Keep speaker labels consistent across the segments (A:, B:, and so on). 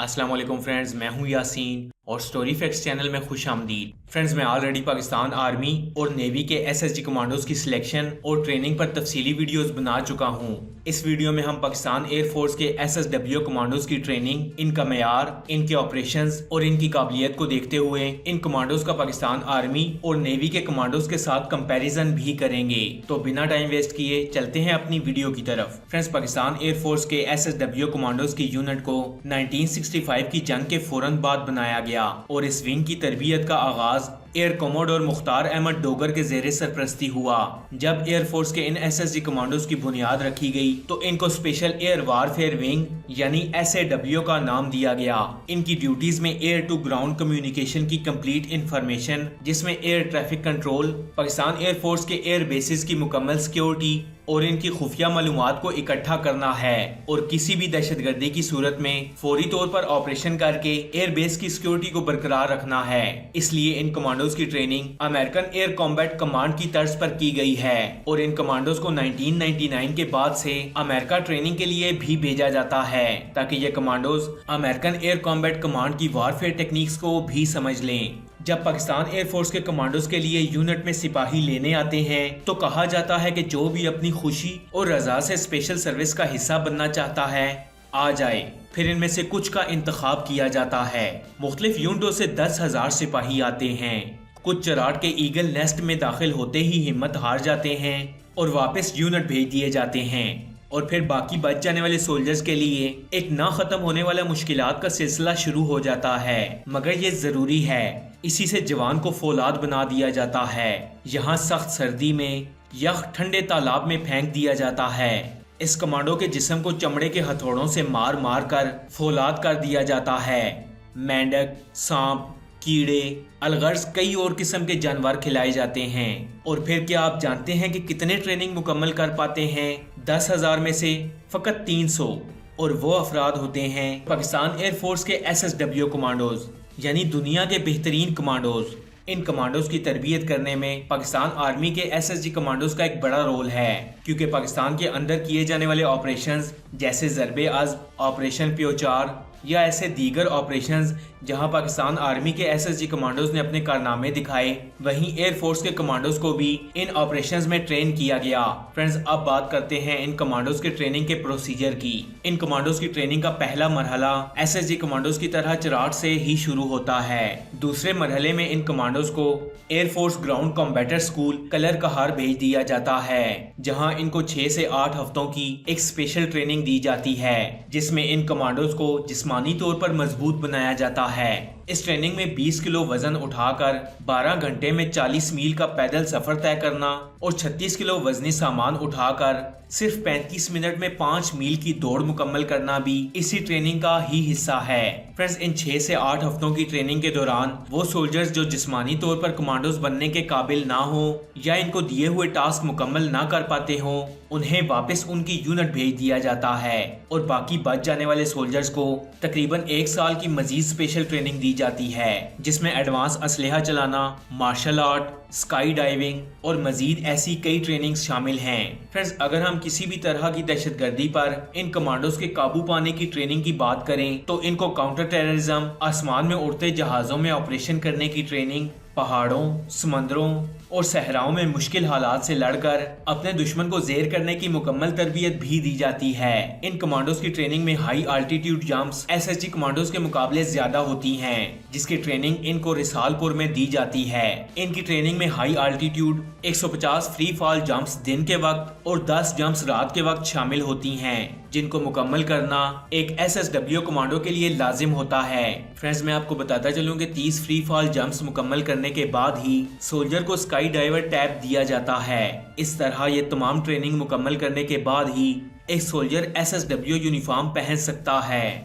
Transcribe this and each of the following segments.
A: السلام علیکم فرینڈز، میں ہوں یاسین اور سٹوری فیکٹس چینل میں خوش آمدید۔ فرینڈز، میں آلریڈی پاکستان آرمی اور نیوی کے SSG کمانڈوز کی سلیکشن اور ٹریننگ پر تفصیلی ویڈیوز بنا چکا ہوں۔ اس ویڈیو میں ہم پاکستان ایئر فورس کے SSW کمانڈوز کی ٹریننگ، ان کا معیار، ان کے آپریشنز اور ان کی قابلیت کو دیکھتے ہوئے ان کمانڈوز کا پاکستان آرمی اور نیوی کے کمانڈوز کے ساتھ کمپیریزن بھی کریں گے۔ تو بنا ٹائم ویسٹ کیے چلتے ہیں اپنی ویڈیو کی طرف۔ فرینڈز، پاکستان ایئر فورس کے SSW کمانڈوز کی یونٹ کو 1965 کی جنگ کے فوراً بعد بنایا گیا اور اس ونگ کی تربیت کا آغاز ایئر کوموڈور مختار احمد ڈوگر کے زیر سرپرستی ہوا۔ جب ایئر فورس کے ان SSG کمانڈوز کی بنیاد رکھی گئی تو ان کو اسپیشل ایئر وارفیئر ونگ یعنی SAW کا نام دیا گیا۔ ان کی ڈیوٹیز میں ایئر ٹو گراؤنڈ کمیونیکیشن کی کمپلیٹ انفارمیشن، جس میں air traffic control, Pakistan air force کے ایئر بیسز کی مکمل سیکیورٹی اور ان کی خفیہ معلومات کو اکٹھا کرنا ہے، اور کسی بھی دہشت گردی کی صورت میں فوری طور پر آپریشن کر کے ایئر بیس کی سیکیورٹی کو برقرار رکھنا ہے۔ اس لیے ان کمانڈوز کی training American air combat command کی طرز پر کی گئی ہے، اور ان کمانڈوز کو 1999 کے بعد سے امریکہ ٹریننگ کے لیے بھی بھیجا جاتا ہے تاکہ یہ commandos American air combat command کی وارفیئر ٹیکنیکس کو بھی سمجھ لیں۔ جب پاکستان ایئر فورس کے کمانڈوز کے لیے یونٹ میں سپاہی لینے آتے ہیں تو کہا جاتا ہے کہ جو بھی اپنی خوشی اور رضا سے اسپیشل سروس کا حصہ بننا چاہتا ہے آ جائے۔ پھر ان میں سے کچھ کا انتخاب کیا جاتا ہے۔ مختلف یونٹوں سے 10,000 سپاہی آتے ہیں۔ کچھ چراٹ کے ایگل نیسٹ میں داخل ہوتے ہی ہمت ہار جاتے ہیں اور واپس یونٹ بھیج دیے جاتے ہیں، اور پھر باقی بچ جانے والے سولجرز کے لیے ایک نہ ختم ہونے والا مشکلات کا سلسلہ شروع ہو جاتا ہے، مگر یہ ضروری ہے۔ اسی سے جوان کو فولاد بنا دیا جاتا ہے۔ یہاں سخت سردی میں یخ ٹھنڈے تالاب میں پھینک دیا جاتا ہے۔ اس کمانڈو کے جسم کو چمڑے کے ہتھوڑوں سے مار مار کر فولاد کر دیا جاتا ہے۔ مینڈک، سانپ، کیڑے، الغرض کئی اور قسم کے جانور کھلائے جاتے ہیں۔ اور پھر کیا آپ جانتے ہیں کہ کتنے ٹریننگ مکمل کر پاتے ہیں؟ 10,000 میں سے فقط 300، اور وہ افراد ہوتے ہیں پاکستان ایئر فورس کے SSW کمانڈوز، یعنی دنیا کے بہترین کمانڈوز۔ ان کمانڈوز کی تربیت کرنے میں پاکستان آرمی کے SSG کمانڈوز کا ایک بڑا رول ہے، کیونکہ پاکستان کے اندر کیے جانے والے آپریشنز جیسے ضرب عزم، آپریشن پیوچار یا ایسے دیگر آپریشنز جہاں پاکستان آرمی کے SSG کمانڈوز نے اپنے کارنامے دکھائے، وہیں ایئر فورس کے کمانڈوز کو بھی ان آپریشنز میں ٹرین کیا گیا۔ فرینڈز، اب بات کرتے ہیں ان کمانڈوز کے ٹریننگ کے پروسیجر کی۔ ان کمانڈوز کی ٹریننگ کا پہلا مرحلہ SSG کمانڈوز کی طرح چراٹ سے ہی شروع ہوتا ہے۔ دوسرے مرحلے میں ان کمانڈوز کو ایئر فورس گراؤنڈ کمبیٹر اسکول کلر کہار بھیج دیا جاتا ہے، جہاں ان کو 6 سے 8 ہفتوں کی ایک اسپیشل ٹریننگ دی جاتی ہے، جس میں ان کمانڈوز کو جسمانی طور پر مضبوط بنایا جاتا ہے۔ اس ٹریننگ میں 20 کلو وزن اٹھا کر 12 گھنٹے میں 40 میل کا پیدل سفر طے کرنا اور 36 کلو وزنی سامان اٹھا کر صرف 35 منٹ میں 5 میل کی دوڑ مکمل کرنا بھی اسی ٹریننگ کا ہی حصہ ہے۔ فرینڈز، ان 6 سے 8 ہفتوں کی ٹریننگ کے دوران وہ سولجرز جو جسمانی طور پر کمانڈوز بننے کے قابل نہ ہوں یا ان کو دیے ہوئے ٹاسک مکمل نہ کر پاتے ہوں، انہیں واپس ان کی یونٹ بھیج دیا جاتا ہے، اور باقی بچ جانے والے سولجرز کو تقریباً 1 سال کی مزید اسپیشل ٹریننگ دی جاتی ہے، جس میں ایڈوانس اسلحہ چلانا، مارشل آرٹ، اسکائی ڈائیونگ اور مزید ایسی کئی ٹریننگز شامل ہیں۔ فرینڈز، اگر ہم کسی بھی طرح کی دہشت گردی پر ان کمانڈوز کے قابو پانے کی ٹریننگ کی بات کریں تو ان کو کاؤنٹر ٹیررزم، آسمان میں اڑتے جہازوں میں آپریشن کرنے کی ٹریننگ، پہاڑوں، سمندروں اور صحراؤں میں مشکل حالات سے لڑ کر اپنے دشمن کو زیر کرنے کی مکمل تربیت بھی دی جاتی ہے۔ ان کمانڈوز کی ٹریننگ میں ہائی آلٹیٹیوڈ جمپس SSG کمانڈوز کے مقابلے زیادہ ہوتی ہیں، جس کی ٹریننگ ان کو رسال پور میں دی جاتی ہے۔ ان کی ٹریننگ میں ہائی آلٹیٹیوڈ 150 فری فال جمپس دن کے وقت اور 10 جمپس رات کے وقت شامل ہوتی ہیں، جن کو مکمل کرنا ایک SSW کمانڈو کے لیے لازم ہوتا ہے۔ فرینڈز، میں آپ کو بتاتا چلوں کہ 30 فری فال جمپس مکمل کرنے کے بعد ہی سولجر کو اسکائی ڈائیور ٹیب دیا جاتا ہے۔ اس طرح یہ تمام ٹریننگ مکمل کرنے کے بعد ہی ایک سولجر SSW یونیفارم پہن سکتا ہے۔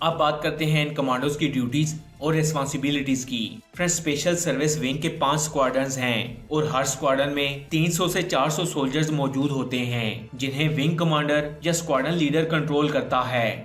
A: اب بات کرتے ہیں ان کمانڈوز کی ڈیوٹیز اور ریسپانسبلٹیز کی۔ فرینڈ، اسپیشل سروس ونگ کے 5 سکواڈرنز ہیں اور ہر سکواڈرن میں 300 سے 400 سولجرز موجود ہوتے ہیں، جنہیں ونگ کمانڈر یا سکواڈرن لیڈر کنٹرول کرتا ہے۔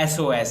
A: SOS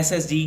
A: SSG